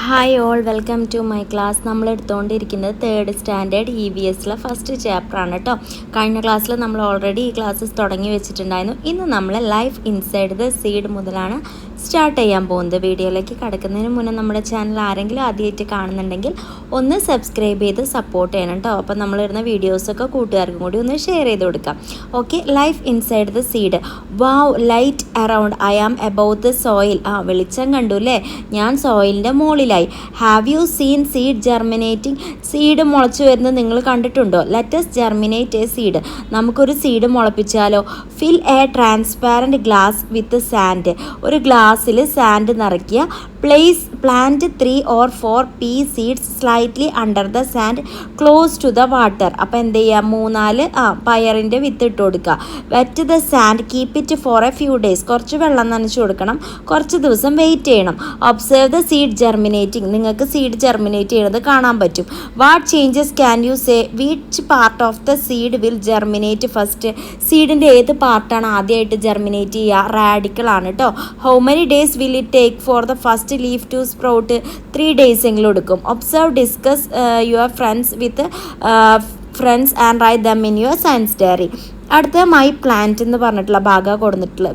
Hi all, welcome to my class. നമ്മൾ എടുത്തുകൊണ്ടിരിക്കുന്നത് 3rd standard EVSലെ first ചാപ്റ്ററാണ് കേട്ടോ. കഴിഞ്ഞ ക്ലാസ്സിൽ നമ്മൾ ഓൾറെഡി ഈ ക്ലാസ്സസ് തുടങ്ങി വെച്ചിട്ടുണ്ടായിരുന്നു. ഇന്ന് നമ്മൾ ലൈഫ് ഇൻസൈഡ് ദ സീഡ് മുതലാണ് സ്റ്റാർട്ട് ചെയ്യാൻ പോകുന്നത്. വീഡിയോയിലേക്ക് കടക്കുന്നതിന് മുന്നേ നമ്മുടെ ചാനൽ ആരെങ്കിലും ആദ്യമായിട്ട് കാണുന്നുണ്ടെങ്കിൽ ഒന്ന് സബ്സ്ക്രൈബ് ചെയ്ത് സപ്പോർട്ട് ചെയ്യണം കേട്ടോ. അപ്പം നമ്മളിടുന്ന വീഡിയോസൊക്കെ കൂട്ടുകാർക്കും കൂടി ഒന്ന് ഷെയർ ചെയ്ത് കൊടുക്കാം. Okay, life inside the seed. Wow, light around, I am about the soil. വെളിച്ചം കണ്ടു അല്ലേ, ഞാൻ സോയിലിൻ്റെ മുകളിലായി. Have you seen seed germinating? സീഡ് മുളച്ചു വരുന്നത് നിങ്ങൾ കണ്ടിട്ടുണ്ടോ? Let's germinate a seed. നമുക്കൊരു സീഡ് മുളപ്പിച്ചാലോ? Fill a transparent glass with sand. ഒരു ഗ്ലാസ്സിൽ സാൻഡ് നിറയ്ക്കുക. Plant 3 or 4 pea seeds slightly under the sand close to the water. അപ്പോൾ എന്ത് ചെയ്യുക? 3-4 പയറിൻ്റെ വിത്ത് ഇട്ട് കൊടുക്കുക. Wet the sand, keep it for a few days. കുറച്ച് വെള്ളം നനച്ച് കൊടുക്കണം, കുറച്ച് ദിവസം വെയിറ്റ് ചെയ്യണം. Observe the seed germinating. നിങ്ങൾക്ക് സീഡ് ജെർമിനേറ്റ് ചെയ്യുന്നത് കാണാൻ പറ്റും. What changes can you say? Which part of the seed will germinate first? സീഡിൻ്റെ ഏത് പാർട്ടാണ് ആദ്യമായിട്ട് ജെർമിനേറ്റ് ചെയ്യുക? റാഡിക്കൽ ആണ് കേട്ടോ. How many days will it take for the first leaf to sprout? 3 days എങ്കിലും എടുക്കും. Observe, discuss your friends with friends and write them in your science diary. അടുത്ത മൈ പ്ലാന്റ് എന്ന് പറഞ്ഞിട്ടുള്ള ഭാഗം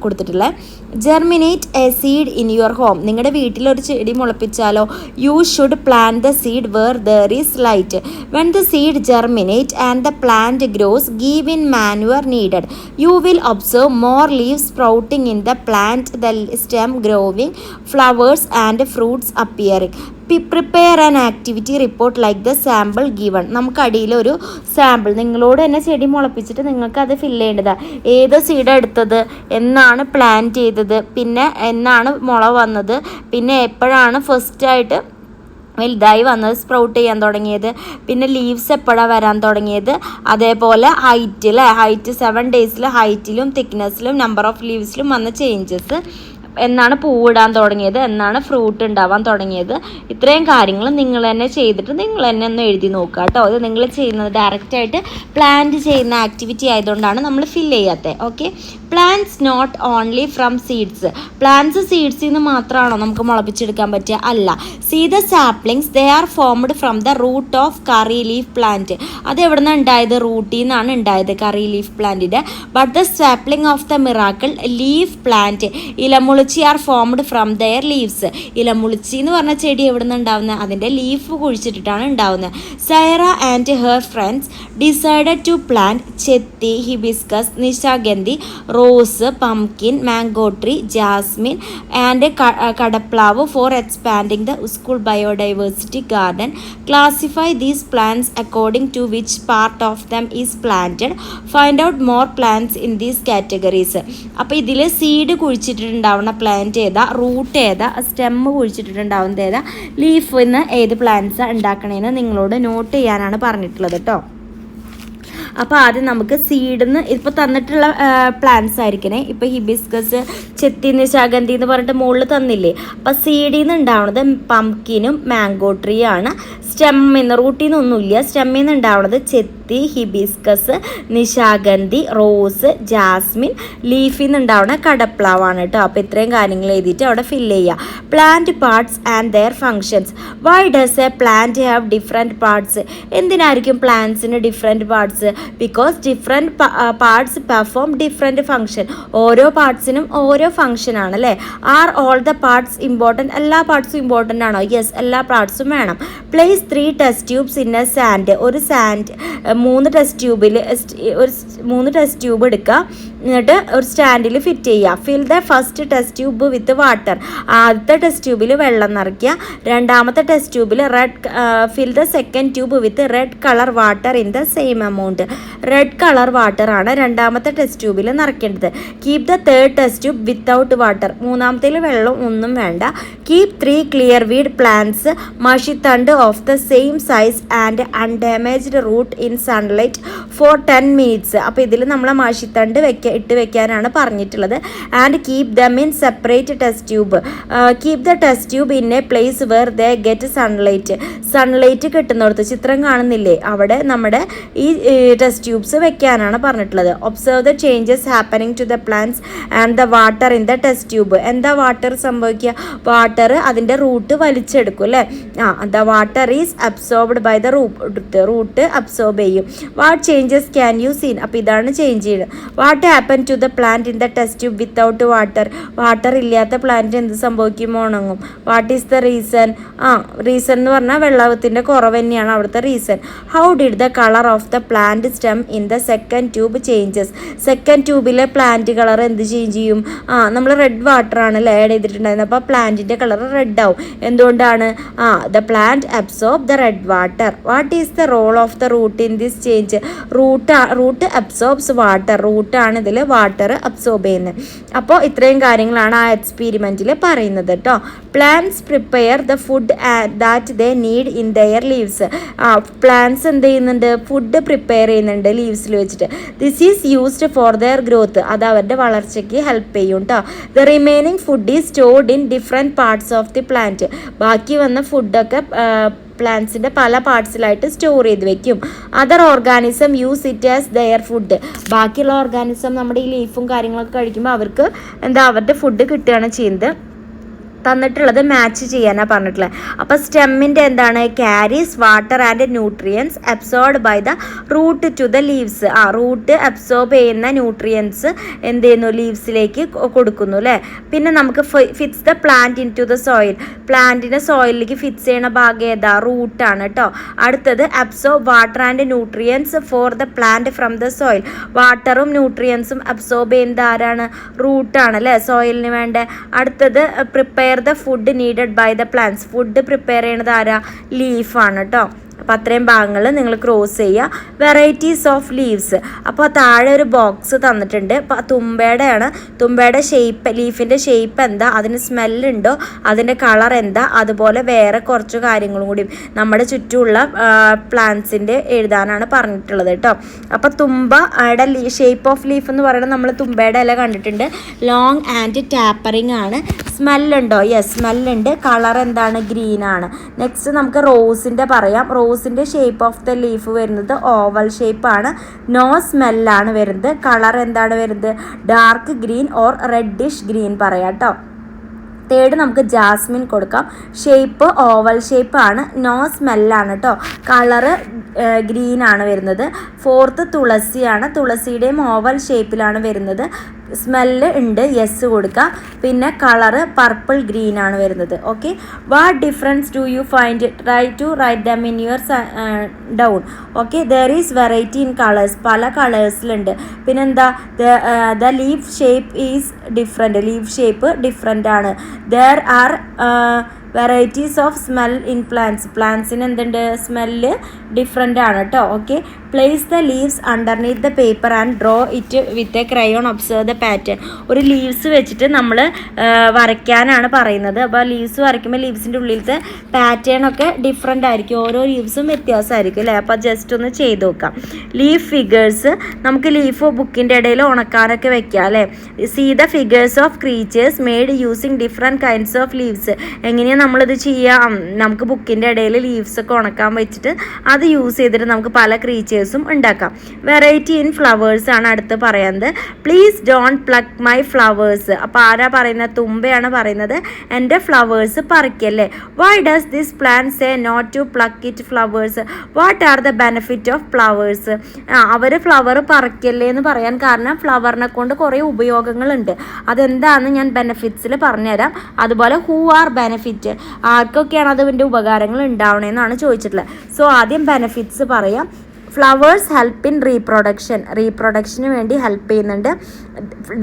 കൊടുത്തിട്ടുള്ള germinate a seed in your home. നിങ്ങളുടെ വീട്ടിലൊരു ചെടി മുളപ്പിച്ചാലോ? You should plant the seed where there is light. When the seed germinate and the plant grows, give in manure needed. You will observe more leaves sprouting in the plant, the stem growing, flowers and fruits appearing. Prepare an activity report like the sample given. നമുക്ക് അടിയിലൊരു sample, നിങ്ങളോട് തന്നെ ചെടി മുളപ്പിച്ചിട്ട് നിങ്ങൾക്ക് അത് fill ചെയ്യേണ്ടതാണ്. ഏത് seed എടുത്തത്, എന്നാണ് പ്ലാന്റ് ചെയ്തത്, പിന്നെ എന്നാണ് മുള വന്നത്, പിന്നെ എപ്പോഴാണ് ഫസ്റ്റായിട്ട് വലുതായി വന്നത്, സ്പ്രൗട്ട് ചെയ്യാൻ തുടങ്ങിയത്, പിന്നെ ലീവ്സ് എപ്പോഴാണ് വരാൻ തുടങ്ങിയത്, അതേപോലെ ഹൈറ്റ് 7 days ഹൈറ്റിലും തിക്നെസ്സിലും നമ്പർ ഓഫ് ലീവ്സിലും വന്ന ചേഞ്ചസ്, എന്നാണ് പൂവിടാൻ തുടങ്ങിയത്, എന്നാണ് ഫ്രൂട്ട് ഉണ്ടാവാൻ തുടങ്ങിയത്. ഇത്രയും കാര്യങ്ങൾ നിങ്ങൾ തന്നെ ചെയ്തിട്ട് നിങ്ങൾ തന്നെ ഒന്ന് എഴുതി നോക്കുക കേട്ടോ. ഇത് നിങ്ങൾ ചെയ്യുന്നത് ഡയറക്റ്റായിട്ട് പ്ലാന്റ് ചെയ്യുന്ന ആക്ടിവിറ്റി ആയതുകൊണ്ടാണ് നമ്മൾ ഫില്ല് ചെയ്യാത്തത്. Okay, plants not only from seeds. Plants സീഡ്സിൽ നിന്ന് മാത്രമാണോ നമുക്ക് മുളപ്പിച്ചെടുക്കാൻ പറ്റുക? അല്ല. See the saplings, they are formed from the root of curry leaf plant. അത് എവിടെ നിന്നാണ് ഉണ്ടായത്? റൂട്ടിൽ നിന്നാണ് ഉണ്ടായത്, കറി ലീഫ് പ്ലാന്റിൻ്റെ. But the sapling of the miracle leaf plant, ഇലമുളിച്ചി, are formed from their leaves. ഇലമുളിച്ചി എന്ന് പറഞ്ഞ ചെടി എവിടെ നിന്ന് ഉണ്ടാവുന്നത്? അതിൻ്റെ ലീഫ് കുഴിച്ചിട്ടിട്ടാണ് ഉണ്ടാവുന്നത്. Saira and her friends decided to plant ചെത്തി, ഹിബിസ്കസ്, നിശാഗന്ധി, rose, pumpkin, mango tree, jasmine and കടപ്ലാവ് for expanding the school biodiversity garden. Classify these plants according to which part of them is planted. Find out more plants in these categories. അപ്പോൾ ഇതിൽ seed കുഴിച്ചിട്ടുണ്ടാവുന്ന plant ഏതാ, root ഏതാ, stem കുഴിച്ചിട്ടുണ്ടാവുന്നത് ഏതാ, ലീഫിൽ നിന്ന് ഏത് പ്ലാന്റ്സ് ഉണ്ടാക്കണേന്ന് നിങ്ങളോട് നോട്ട് ചെയ്യാനാണ് പറഞ്ഞിട്ടുള്ളത് കേട്ടോ. അപ്പോൾ ആദ്യം നമുക്ക് സീഡിൽ നിന്ന് ഇപ്പോൾ തന്നിട്ടുള്ള പ്ലാന്റ്സ് ആയിരിക്കണേ. ഇപ്പോൾ ഹിബിസ്കസ്, ചെത്തി, നിശാഗന്ധി എന്ന് പറഞ്ഞിട്ട് മുകളിൽ തന്നില്ലേ. അപ്പോൾ സീഡിൽ നിന്ന് ഉണ്ടാവുന്നത് പംകിനും മാംഗോ ട്രീ ആണ്. സ്റ്റെമ്മിൽ നിന്ന്, റൂട്ടിൽ നിന്നൊന്നുമില്ല, സ്റ്റെമ്മിൽ നിന്ന് ഉണ്ടാവുന്നത് ചെത്തി, ഹിബിസ്കസ്, നിശാഗന്ധി, റോസ്, ജാസ്മിൻ, ലീഫിൽ നിന്ന് ഉണ്ടാവുന്ന കടപ്ലാവാണ് കേട്ടോ. അപ്പോൾ ഇത്രയും കാര്യങ്ങൾ എഴുതിയിട്ട് അവിടെ ഫില്ല് ചെയ്യുക. Plant parts and their functions. Why does a plant have different parts? എന്തിനായിരിക്കും പ്ലാന്റ്സിന് different parts? Because different parts perform different function. ഓരോ പാർട്സിനും ഓരോ ഫങ്ഷൻ ആണ് അല്ലേ. Are all the parts important? എല്ലാ പാർട്സും ഇമ്പോർട്ടൻ്റ് ആണോ? യെസ്, എല്ലാ പാർട്സും വേണം. Place 3 test tubes in a sand. ഒരു സാൻഡ് 3 ടെസ്റ്റ് ട്യൂബിൽ 3 ടെസ്റ്റ് ട്യൂബ് എടുക്കുക, എന്നിട്ട് ഒരു സ്റ്റാൻഡിൽ ഫിറ്റ് ചെയ്യുക. Fill the first test tube with water. ആദ്യത്തെ ടെസ്റ്റ് ട്യൂബിൽ വെള്ളം നിറയ്ക്കുക. രണ്ടാമത്തെ ടെസ്റ്റ് ട്യൂബിൽ fill the second tube with red colour water in the same amount. Red colour water ആണ് രണ്ടാമത്തെ ടെസ്റ്റ് ട്യൂബിൽ നിറയ്ക്കേണ്ടത്. Keep the third test tube without water. മൂന്നാമത്തേൽ വെള്ളം ഒന്നും വേണ്ട. കീപ് 3 ക്ലിയർ വീഡ് പ്ലാന്റ്സ്, മഷിത്തണ്ട് of the same size and undamaged root in sunlight for 10 minutes. അപ്പോൾ ഇതിൽ നമ്മൾ മഷിത്തണ്ട് ഇട്ട് വെക്കാനാണ് പറഞ്ഞിട്ടുള്ളത്. And keep them in separate test tube. Keep the test tube in a place where they get sunlight കിട്ടുന്നിടത്ത്, ചിത്രം കാണുന്നില്ലേ അവിടെ നമ്മുടെ ഈ ടെസ്റ്റ് ട്യൂബ്സ് വെക്കാനാണ് പറഞ്ഞിട്ടുള്ളത്. Observe the changes happening to the plants and the water in the test tube. എന്താ water സംഭവിക്കുക? വാട്ടർ അതിൻ്റെ റൂട്ട് വലിച്ചെടുക്കും അല്ലേ. The water is absorbed by the root absorb ചെയ്യും. What changes can you seen? അപ്പോൾ ഇതാണ് ചേഞ്ച് ചെയ്യുന്നത്. What happen to the plant in the test tube without water ഇല്ലാത്ത പ്ലാന്റ് എന്ത് സംഭവിക്കും? ഉണങ്ങും. What is the reason? Reason എന്ന് പറഞ്ഞാൽ വെള്ളത്തിൻ്റെ കുറവ് തന്നെയാണ് അവിടുത്തെ reason. How did the colour of the plant stem in the second tube changes? Second ട്യൂബിലെ പ്ലാന്റ് കളർ എന്ത് ചേഞ്ച് ചെയ്യും? നമ്മൾ റെഡ് വാട്ടർ ആണല്ലേ ആഡ് ചെയ്തിട്ടുണ്ടായിരുന്നത്. അപ്പോൾ പ്ലാന്റിൻ്റെ കളർ റെഡ് ആവും. എന്തുകൊണ്ടാണ്? The plant absorb the red water. What is the role of the root in this change? Root absorbs water. റൂട്ടാണ് ഇതിൽ വാട്ടർ അബ്സോർബ് ചെയ്യുന്നത്. അപ്പോൾ ഇത്രയും കാര്യങ്ങളാണ് ആ എക്സ്പെരിമെൻറ്റിൽ പറയുന്നത് കേട്ടോ. Plants prepare the food that they need in there leaves. Plants എന്ത് ചെയ്യുന്നുണ്ട്? ഫുഡ് പ്രിപ്പയർ ചെയ്യുന്നുണ്ട് ലീവ്സിൽ വെച്ചിട്ട്. This is used for their growth. അത് അവരുടെ വളർച്ചയ്ക്ക് ഹെൽപ്പ് ചെയ്യും കേട്ടോ. The remaining food is stored in different parts of the plant. ബാക്കി വന്ന ഫുഡൊക്കെ പ്ലാന്റ്സിൻ്റെ പല പാർട്സിലായിട്ട് സ്റ്റോർ ചെയ്ത് വെക്കും. Other organism use it as there food. ബാക്കിയുള്ള ഓർഗാനിസം നമ്മുടെ ഈ ലീഫും കാര്യങ്ങളൊക്കെ കഴിക്കുമ്പോൾ അവർക്ക് അവരുടെ ഫുഡ് കിട്ടുകയാണ് ചെയ്യുന്നത്. തന്നിട്ടുള്ളത് മാച്ച് ചെയ്യാനാണ് പറഞ്ഞിട്ടുള്ളത്. അപ്പോൾ സ്റ്റെമ്മിൻ്റെ എന്താണ്? Carries water and nutrients absorbed by the root to the leaves. Root absorb ചെയ്യുന്ന ന്യൂട്രിയൻസ് എന്ത് ചെയ്യുന്നു? ലീവ്സിലേക്ക് കൊടുക്കുന്നു അല്ലേ. പിന്നെ നമുക്ക് fits the plant in to the soil. പ്ലാന്റിനെ സോയിലിലേക്ക് ഫിക്സ് ചെയ്യുന്ന ഭാഗം ഏതാ? റൂട്ടാണ് കേട്ടോ. അടുത്തത് absorb water and nutrients for the plant from the soil. വാട്ടറും ന്യൂട്രിയൻസും അബ്സോർബ് ചെയ്യുന്നത് ആരാണ്? റൂട്ടാണ് അല്ലേ, സോയിലിന് വേണ്ട. അടുത്തത് prepare the food needed by the plants. Food prepare ചെയ്യണത് ആരാ? ലീഫാണ് കേട്ടോ. അപ്പോൾ അത്രയും ഭാഗങ്ങൾ നിങ്ങൾ ക്രോസ് ചെയ്യുക. Varieties of leaves. അപ്പോൾ താഴെ ഒരു ബോക്സ് തന്നിട്ടുണ്ട്. അപ്പോൾ തുമ്പയുടെയാണ്. തുമ്പയുടെ ഷേപ്പ്, ലീഫിൻ്റെ ഷേപ്പ് എന്താ, അതിന് സ്മെല്ലുണ്ടോ, അതിൻ്റെ കളർ എന്താ, അതുപോലെ വേറെ കുറച്ച് കാര്യങ്ങളും കൂടി നമ്മുടെ ചുറ്റുമുള്ള പ്ലാന്റ്സിൻ്റെ എഴുതാനാണ് പറഞ്ഞിട്ടുള്ളത് കേട്ടോ. അപ്പോൾ തുമ്പയുടെ ഷേപ്പ് ഓഫ് ലീഫ് എന്ന് പറയുന്നത് നമ്മൾ തുമ്പയുടെ ഇല കണ്ടിട്ടുണ്ട്. ലോങ് ആൻഡ് ടാപ്പറിങ് ആണ്. സ്മെല്ലുണ്ടോ? യെസ്, സ്മെല്ലുണ്ട്. കളർ എന്താണ്? ഗ്രീൻ ആണ്. നെക്സ്റ്റ് നമുക്ക് റോസിൻ്റെ പറയാം. റോസിൻ്റെ ഷേപ്പ് ഓഫ് ദ ലീഫ് വരുന്നത് ഓവൽ ഷേപ്പാണ്. നോ സ്മെല്ലാണ് വരുന്നത്. കളർ എന്താണ് വരുന്നത്? Dark green or reddish green പറയാം കേട്ടോ. തേർഡ് നമുക്ക് ജാസ്മിൻ കൊടുക്കാം. ഷേപ്പ് ഓവൽ ഷേപ്പാണ്. നോ സ്മെല്ലാണ് കേട്ടോ. കളറ് ഗ്രീൻ ആണ് വരുന്നത്. ഫോർത്ത് തുളസിയാണ്. തുളസിയുടെയും ഓവൽ ഷേപ്പിലാണ് വരുന്നത്. സ്മെല്ല് ഉണ്ട്, യെസ് കൊടുക്കാം. പിന്നെ കളറ് പർപ്പിൾ ഗ്രീൻ ആണ് വരുന്നത്. Okay, what difference do you find? Try to write them in your down. Okay, there is variety in colours. പല കളേഴ്സിലുണ്ട്. പിന്നെന്താ? The leaf shape is different. Leaf shape different ആണ്. There are varieties of smell in plants. പ്ലാന്റ്സിന് എന്തുണ്ട്? Smell different ആണ് കേട്ടോ. Okay, place the leaves underneath the paper and draw it with a crayon. Observe the pattern. ഒരു leaves വെച്ചിട്ട് നമ്മൾ വരയ്ക്കാനാണ് പറയുന്നത്. അപ്പോൾ ലീവ്സ് വരയ്ക്കുമ്പോൾ ലീവ്സിൻ്റെ ഉള്ളിലത്തെ പാറ്റേൺ ഒക്കെ ഡിഫറെൻ്റ് ആയിരിക്കും. ഓരോ ലീവ്സും വ്യത്യാസമായിരിക്കും അല്ലേ. അപ്പോൾ ജസ്റ്റ് ഒന്ന് ചെയ്ത് നോക്കാം. Leaf figures. നമുക്ക് ലീഫ് ബുക്കിൻ്റെ ഇടയിൽ ഉണക്കാനൊക്കെ വെക്കാം അല്ലേ. See the figures of creatures made using different kinds of leaves. എങ്ങനെയാണ് നമ്മളിത് ചെയ്യാം? നമുക്ക് ബുക്കിൻ്റെ ഇടയിൽ ലീവ്സ് ഒക്കെ ഉണക്കാൻ വെച്ചിട്ട് അത് യൂസ് ചെയ്തിട്ട് നമുക്ക് പല ക്രീച്ചേഴ്സും ഉണ്ടാക്കാം. വെറൈറ്റി ഇൻ ഫ്ലവേഴ്സ് ആണ് അടുത്ത് പറയുന്നത്. Please don't pluck my flowers. അപ്പോൾ ആരാ പറയുന്നത്? തുമ്പയാണ് പറയുന്നത്. എൻ്റെ ഫ്ലവേഴ്സ് പറിക്കല്ലേ. Why does this plant say not to pluck it flowers? What are the benefit of flowers? അവർ ഫ്ലവർ പറിക്കല്ലേ എന്ന് പറയാൻ കാരണം ഫ്ലവറിനെ കൊണ്ട് കുറേ ഉപയോഗങ്ങളുണ്ട്. അതെന്താണെന്ന് ഞാൻ ബെനിഫിറ്റ്സിൽ പറഞ്ഞുതരാം. അതുപോലെ ഹൂ ആർ ബെനിഫിറ്റ്, ആർക്കൊക്കെയാണ് അതിൻ്റെ ഉപകാരങ്ങൾ ഉണ്ടാവണമെന്നാണ് ചോദിച്ചിട്ടുള്ളത്. സോ ആദ്യം ബെനിഫിറ്റ്സ് പറയാം. ഫ്ലവേഴ്സ് ഹെൽപ്പ് ഇൻ റീപ്രൊഡക്ഷന് വേണ്ടി ഹെൽപ്പ് ചെയ്യുന്നുണ്ട്.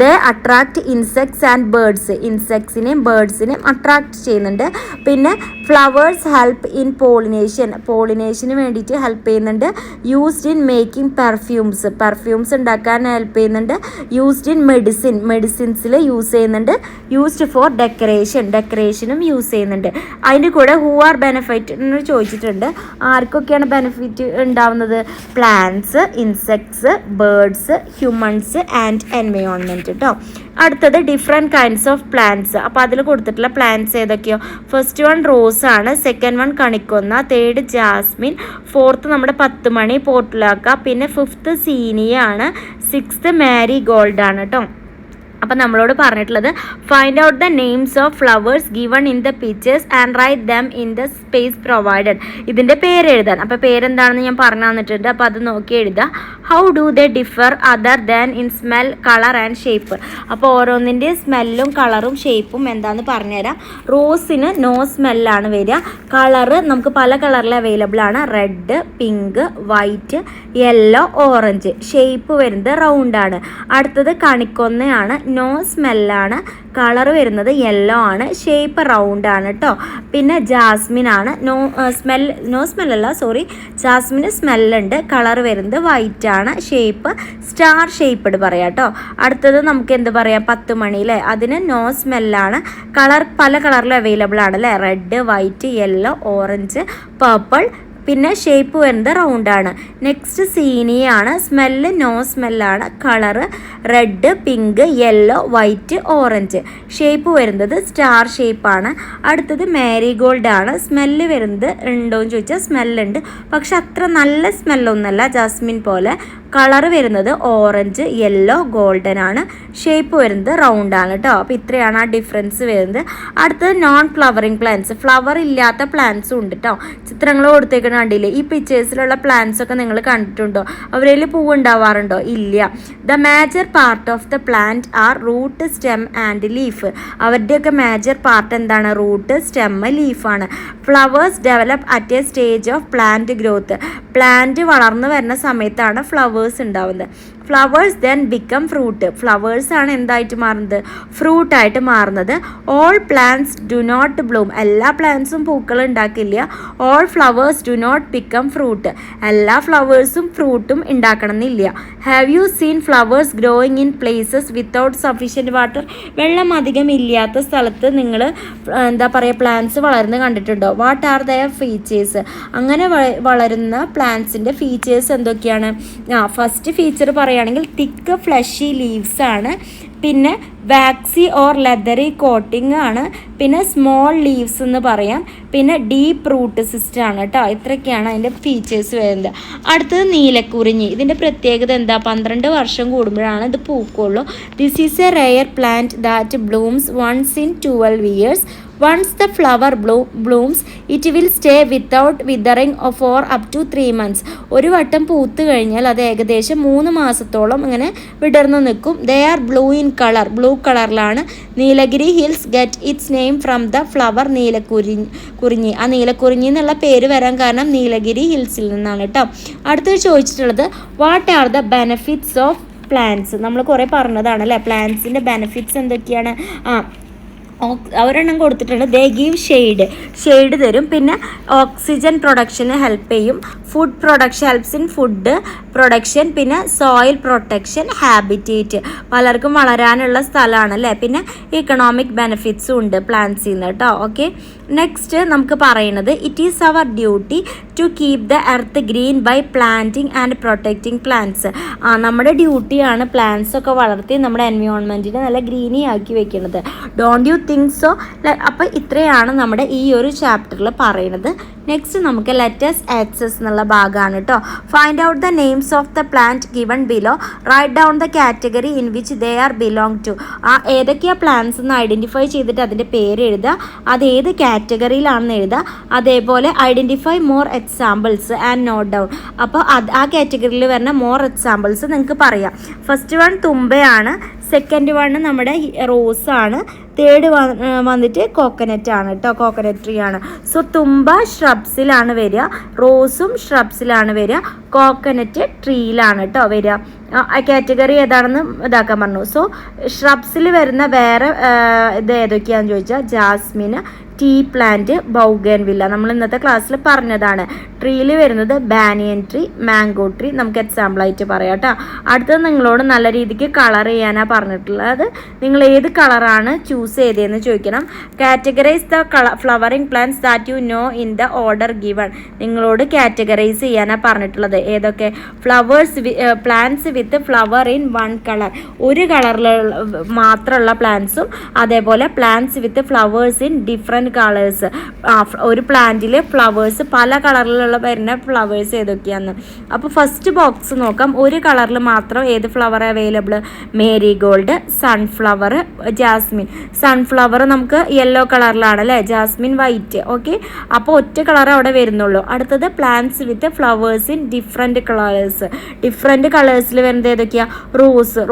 They attract insects and birds. ഇൻസെക്ട്സിനെയും ബേർഡ്സിനെയും അട്രാക്ട് ചെയ്യുന്നുണ്ട്. പിന്നെ ഫ്ലവേഴ്സ് ഹെൽപ്പ് ഇൻ പോളിനേഷന് വേണ്ടിയിട്ട് ഹെൽപ്പ് ചെയ്യുന്നുണ്ട്. യൂസ്ഡ് ഇൻ മേക്കിംഗ് പെർഫ്യൂംസ് ഉണ്ടാക്കാൻ ഹെൽപ്പ് ചെയ്യുന്നുണ്ട്. യൂസ്ഡ് ഇൻ മെഡിസിൻസിൽ യൂസ് ചെയ്യുന്നുണ്ട്. യൂസ്ഡ് ഫോർ ഡെക്കറേഷനും യൂസ് ചെയ്യുന്നുണ്ട്. അതിൻ്റെ കൂടെ ഹൂ ആർ ബെനിഫിറ്റ് എന്ന് ചോദിച്ചിട്ടുണ്ട്. ആർക്കൊക്കെയാണ് ബെനിഫിറ്റ് ഉണ്ടാവുന്നത്? Plants, insects, birds, humans and environment കേട്ടോ. അടുത്തത് ഡിഫറെൻറ്റ് കൈൻഡ്സ് ഓഫ് പ്ലാന്റ്സ്. അപ്പോൾ അതിൽ കൊടുത്തിട്ടുള്ള പ്ലാന്റ്സ് ഏതൊക്കെയോ? ഫസ്റ്റ് വൺ റോസ് ആണ്, സെക്കൻഡ് വൺ കണിക്കൊന്ന, തേർഡ് ജാസ്മിൻ, ഫോർത്ത് നമ്മുടെ 10 മണി പോർട്ടുലാക്ക, പിന്നെ ഫിഫ്ത്ത് സീനിയ ആണ്, സിക്സ്ത് മാരി ഗോൾഡ് ആണ് കേട്ടോ. അപ്പം നമ്മളോട് പറഞ്ഞിട്ടുള്ളത് find out the names of flowers given in the pictures and write them in the space provided. ഇതിൻ്റെ പേര് എഴുതാൻ. അപ്പോൾ പേരെന്താണെന്ന് ഞാൻ പറഞ്ഞു തന്നിട്ടുണ്ട്. അപ്പോൾ അത് നോക്കി എഴുതുക. How do they differ other than in smell, colour and shape. അപ്പോൾ ഓരോന്നിൻ്റെ സ്മെല്ലും കളറും ഷേപ്പും എന്താണെന്ന് പറഞ്ഞുതരാം. റോസിന് നോ സ്മെല്ലാണ് വരിക. കളറ് നമുക്ക് പല കളറിൽ അവൈലബിൾ ആണ്. Red, pink, white, yellow, orange. Shape വരുന്നത് റൗണ്ടാണ്. അടുത്തത് കണിക്കൊന്നയാണ്. നോ സ്മെല്ലാണ്. കളർ വരുന്നത് യെല്ലോ ആണ്. ഷേപ്പ് റൗണ്ട് ആണ് കേട്ടോ. പിന്നെ ജാസ്മിൻ ആണ്. നോ സ്മെല്ലല്ല, സോറി, ജാസ്മിന് സ്മെല്ലുണ്ട്. കളർ വരുന്നത് വൈറ്റ് ആണ്. ഷേപ്പ് സ്റ്റാർ ഷേപ്പ്ഡ് പറയാം കേട്ടോ. അടുത്തത് നമുക്ക് എന്ത് പറയാം? 10 മണി അല്ലേ, അതിന് നോ സ്മെല്ലാണ്. കളർ പല കളറിൽ അവൈലബിൾ ആണ് അല്ലേ. Red, white, yellow, orange, purple. പിന്നെ ഷേപ്പ് വരുന്നത് റൗണ്ടാണ്. നെക്സ്റ്റ് സീനിയാണ്. സ്മെല്ല് നോ സ്മെല്ലാണ്. Colour red, pink, yellow, white, orange. Shape വരുന്നത് സ്റ്റാർ ഷേപ്പാണ്. അടുത്തത് മാരിഗോൾഡ് ആണ്. സ്മെല്ല് വരുന്നത് ഉണ്ടോയെന്ന് ചോദിച്ചാൽ സ്മെല്ലുണ്ട്, പക്ഷെ അത്ര നല്ല സ്മെല്ലൊന്നുമല്ല ജാസ്മിൻ പോലെ. കളർ വരുന്നത് ഓറഞ്ച്, യെല്ലോ, ഗോൾഡൻ ആണ്. ഷേപ്പ് വരുന്നത് റൗണ്ടാണ് കേട്ടോ. അപ്പോൾ ഇത്രയാണ് ആ ഡിഫറൻസ് വരുന്നത്. അടുത്തത് നോൺ ഫ്ലവറിങ് പ്ലാന്റ്സ്. ഫ്ലവർ ഇല്ലാത്ത പ്ലാന്റ്സും ഉണ്ട് കേട്ടോ. ചിത്രങ്ങൾ കൊടുത്തേക്കുന്ന കണ്ടില്ലേ? ഈ പിക്ചേഴ്സിലുള്ള പ്ലാന്റ്സ് ഒക്കെ നിങ്ങൾ കണ്ടിട്ടുണ്ടോ? അവരിൽ പൂവ് ഉണ്ടാവാറുണ്ടോ? ഇല്ല. The major part of the plant are root, stem and leaf. അവരുടെയൊക്കെ മേജർ പാർട്ട് എന്താണ്? റൂട്ട്, സ്റ്റെം, ലീഫാണ്. Flowers develop at a stage of plant growth. Plant വളർന്നു വരുന്ന സമയത്താണ് ഫ്ലവേഴ്സ് ഉണ്ടാവുന്നത്. Flowers then become fruit. Flowers ആണ് എന്തായിട്ട് മാറുന്നത്? ഫ്രൂട്ടായിട്ട് മാറുന്നത്. All plants do not bloom. എല്ലാ പ്ലാന്റ്സും പൂക്കൾ ഉണ്ടാക്കില്ല. All flowers do not become fruit. എല്ലാ ഫ്ലവേഴ്സും ഫ്രൂട്ടും ഉണ്ടാക്കണം എന്നില്ല. Have you seen flowers growing in places without sufficient water? വെള്ളം അധികം ഇല്ലാത്ത സ്ഥലത്ത് നിങ്ങൾ എന്താ പറയുക പ്ലാന്റ്സ് വളരുന്നത് കണ്ടിട്ടുണ്ടോ? What are their features? അങ്ങനെ വളരുന്ന പ്ലാന്റ്സിൻ്റെ ഫീച്ചേഴ്സ് എന്തൊക്കെയാണ്? ഫസ്റ്റ് ഫീച്ചർ പറയുകയാണെങ്കിൽ തിക്ക് ഫ്ലഷി ലീവ്സ് ആണ്. പിന്നെ വാക്സി ഓർ ലെതറി കോട്ടിംഗ് ആണ്. പിന്നെ സ്മോൾ ലീവ്സ് എന്ന് പറയാം. പിന്നെ ഡീപ്പ് റൂട്ട് സിസ്റ്റം ആണ് കേട്ടോ. ഇത്രയൊക്കെയാണ് അതിൻ്റെ ഫീച്ചേഴ്സ് വരുന്നത്. അടുത്തത് നീലക്കുറിഞ്ഞി. ഇതിൻ്റെ പ്രത്യേകത എന്താ? 12 വർഷം കൂടുമ്പോഴാണ് ഇത് പൂക്കുള്ളൂ. This is a rare plant that blooms once in 12 years. Once the flower blooms, it will stay without withering for up to 3 months. ഒരു വട്ടം പൂത്ത് കഴിഞ്ഞാൽ അത് ഏകദേശം 3 മാസത്തോളം ഇങ്ങനെ വിടർന്നു നിൽക്കും. They are blue in colour. Blue കളറിലാണ്. Nilgiri hills get its name from the flower Neelakurinji. ആ നീലക്കുറിഞ്ഞി എന്നുള്ള പേര് വരാൻ കാരണം നീലഗിരി ഹിൽസിൽ നിന്നാണ് കേട്ടോ. അടുത്തത് ചോദിച്ചിട്ടുള്ളത് what are the benefits of plants? നമ്മൾ കുറേ പറഞ്ഞതാണ് അല്ലേ. പ്ലാന്റ്സിൻ്റെ ബെനിഫിറ്റ്സ് എന്തൊക്കെയാണ്? ഒരെണ്ണം കൊടുത്തിട്ടുണ്ട്. ദേ ഗീവ് ഷെയ്ഡ് തരും. പിന്നെ ഓക്സിജൻ പ്രൊഡക്ഷന് ഹെൽപ്പ് ചെയ്യും. Food production helps in food production. പിന്നെ സോയിൽ പ്രൊട്ടക്ഷൻ, ഹാബിറ്റേറ്റ്, പലർക്കും വളരാനുള്ള സ്ഥലമാണ് അല്ലേ. പിന്നെ ഇക്കണോമിക് ബെനിഫിറ്റ്സും ഉണ്ട് പ്ലാന്റ്സിൽ നിന്ന് കേട്ടോ. ഓക്കെ, നെക്സ്റ്റ് നമുക്ക് പറയുന്നത് it is our duty to keep the earth green by planting and protecting plants. നമ്മുടെ ഡ്യൂട്ടിയാണ് പ്ലാന്റ്സ് ഒക്കെ വളർത്തി നമ്മുടെ എൻവയോൺമെൻറ്റിനെ നല്ല ഗ്രീനി ആക്കി വെക്കുന്നത്. Don't you think so? അപ്പോൾ ഇത്രയാണ് നമ്മുടെ ഈ ഒരു ചാപ്റ്ററിൽ പറയുന്നത്. നെക്സ്റ്റ് നമുക്ക് ലെറ്റസ് ആക്സസ് എന്നുള്ള ഭാഗമാണ് കേട്ടോ. Find out the names of the plant given below. Write down the category in which they are belong to. ഏതൊക്കെയാണ് പ്ലാന്റ്സ് എന്ന് ഐഡൻറ്റിഫൈ ചെയ്തിട്ട് അതിൻ്റെ പേര് എഴുതുക. അത് ഏത് കാറ്റഗറിയിലാണെന്ന് എഴുതുക. അതേപോലെ identify more examples and note down. അപ്പോൾ ആ കാറ്റഗറിയിൽ വരുന്ന മോർ എക്സാമ്പിൾസ് നിങ്ങൾക്ക് പറയാം. ഫസ്റ്റ് വൺ തുമ്പയാണ്. സെക്കൻഡ് വൺ നമ്മുടെ റോസാണ്. തേർഡ് വന്നിട്ട് കോക്കനറ്റ് ആണ് കേട്ടോ. കോക്കനറ്റ് ട്രീ ആണ്. സോ തുമ്പ ഷ്രബ്സിലാണ് വരിക. റോസും ഷ്രബ്സിലാണ് വരിക. കോക്കനറ്റ് ട്രീയിലാണ് കേട്ടോ വരിക. കാറ്റഗറി ഏതാണെന്ന് ഇതാക്കാൻ പറഞ്ഞു. സോ ഷ്രബ്സിൽ വരുന്ന വേറെ ഇത് ഏതൊക്കെയാണെന്ന് ചോദിച്ചാൽ ജാസ്മിന്, ടീ പ്ലാന്റ്, ബൗഗൻവില്ല. നമ്മൾ ഇന്നത്തെ ക്ലാസ്സിൽ പറഞ്ഞതാണ്. ട്രീയിൽ വരുന്നത് ബാനിയൻ ട്രീ, മാംഗോ ട്രീ നമുക്ക് എക്സാമ്പിൾ ആയിട്ട് പറയാം കേട്ടോ. അടുത്തത് നിങ്ങളോട് നല്ല രീതിക്ക് കളർ ചെയ്യാനാണ് പറഞ്ഞിട്ടുള്ളത്. നിങ്ങൾ ഏത് കളറാണ് ചൂസ് ചെയ്തതെന്ന് ചോദിക്കണം. Categorise the flowering plants that you know in the order given. നിങ്ങളോട് കാറ്റഗറൈസ് ചെയ്യാനാണ് പറഞ്ഞിട്ടുള്ളത്. ഏതൊക്കെ? Plants with flower in one colour, ഒരു കളറിൽ മാത്രമുള്ള പ്ലാന്റ്സും, അതേപോലെ plants with flowers in different colours. ഒരു പ്ലാന്റിൽ ഫ്ലവേഴ്സ് പല കളറിലുള്ള വരുന്ന ഫ്ലവേഴ്സ് ഏതൊക്കെയാണ്. അപ്പോൾ ഫസ്റ്റ് ബോക്സ് നോക്കാം. ഒരു കളറിൽ മാത്രം ഏത് flower available? Marigold, sunflower, jasmine. Sunflower നമുക്ക് യെല്ലോ കളറിലാണ് അല്ലേ, ജാസ്മിൻ വൈറ്റ്. ഓക്കെ, അപ്പോൾ ഒറ്റ കളർ അവിടെ വരുന്നുള്ളൂ. അടുത്തത് plants with flowers in different colours. Different കളേഴ്സിൽ വരുന്നത് ഏതൊക്കെയാണ്?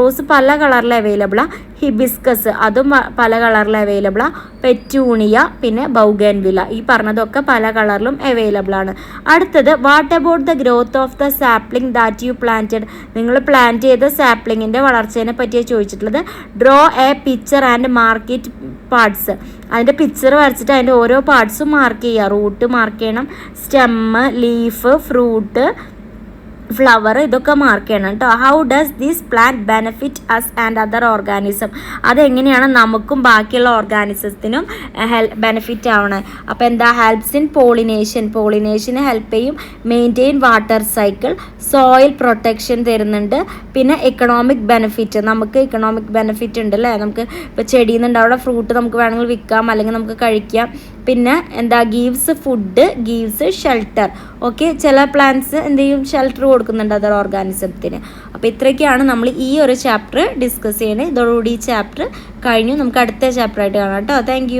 റോസ് പല കളറിൽ അവൈലബിളാണ്. ഹിബിസ്കസ് അതും പല കളറിൽ അവൈലബിളാണ്. പെറ്റൂണിയ, പിന്നെ ബൗഗൻവില്ല. ഈ പറഞ്ഞതൊക്കെ പല കളറിലും അവൈലബിൾ ആണ്. അടുത്തത് what about the growth of the sapling that you planted. നിങ്ങൾ പ്ലാന്റ് ചെയ്ത സാപ്ലിങ്ങിൻ്റെ വളർച്ചേനെ പറ്റിയാണ് ചോദിച്ചിട്ടുള്ളത്. Draw a picture and mark it parts. അതിൻ്റെ പിക്ചർ വരച്ചിട്ട് അതിൻ്റെ ഓരോ പാർട്സും മാർക്ക് ചെയ്യുക. റൂട്ട് മാർക്ക് ചെയ്യണം, സ്റ്റെമ്മ്, ലീഫ്, ഫ്രൂട്ട്, ഫ്ലവർ, ഇതൊക്കെ മാർക്ക് ചെയ്യണം കേട്ടോ. How does this plant benefit us and other organism. അതെങ്ങനെയാണ് നമുക്കും ബാക്കിയുള്ള ഓർഗാനിസത്തിനും ബെനിഫിറ്റ് ആവണേ. അപ്പോൾ എന്താ? ഹെൽപ്സ് ഇൻ പോളിനേഷന് ഹെൽപ്പ് ചെയ്യും. Maintain water cycle, soil protection തരുന്നുണ്ട്. പിന്നെ എക്കണോമിക് ബെനിഫിറ്റ്, നമുക്ക് എക്കണോമിക് ബെനിഫിറ്റ് ഉണ്ട് അല്ലേ. നമുക്ക് ഇപ്പോൾ ചെടിയിൽ നിന്നുണ്ട് അവിടെ ഫ്രൂട്ട് നമുക്ക് വേണമെങ്കിൽ വിൽക്കാം, അല്ലെങ്കിൽ നമുക്ക് കഴിക്കാം. പിന്നെ എന്താ? Gives food, gives shelter. Okay, ചില പ്ലാന്റ്സ് എന്ത് ചെയ്യും? ഷെൽട്ടർ കൊടുക്കുന്നുണ്ട് അതർ ഓർഗാനിസത്തിന്. അപ്പോൾ ഇത്രയൊക്കെയാണ് നമ്മൾ ഈ ഒരു ചാപ്റ്റർ ഡിസ്കസ് ചെയ്യുന്നത്. ഇതോടുകൂടി ഈ ചാപ്റ്റർ കഴിഞ്ഞു. നമുക്ക് അടുത്ത ചാപ്റ്ററായിട്ട് കാണാം കേട്ടോ. താങ്ക്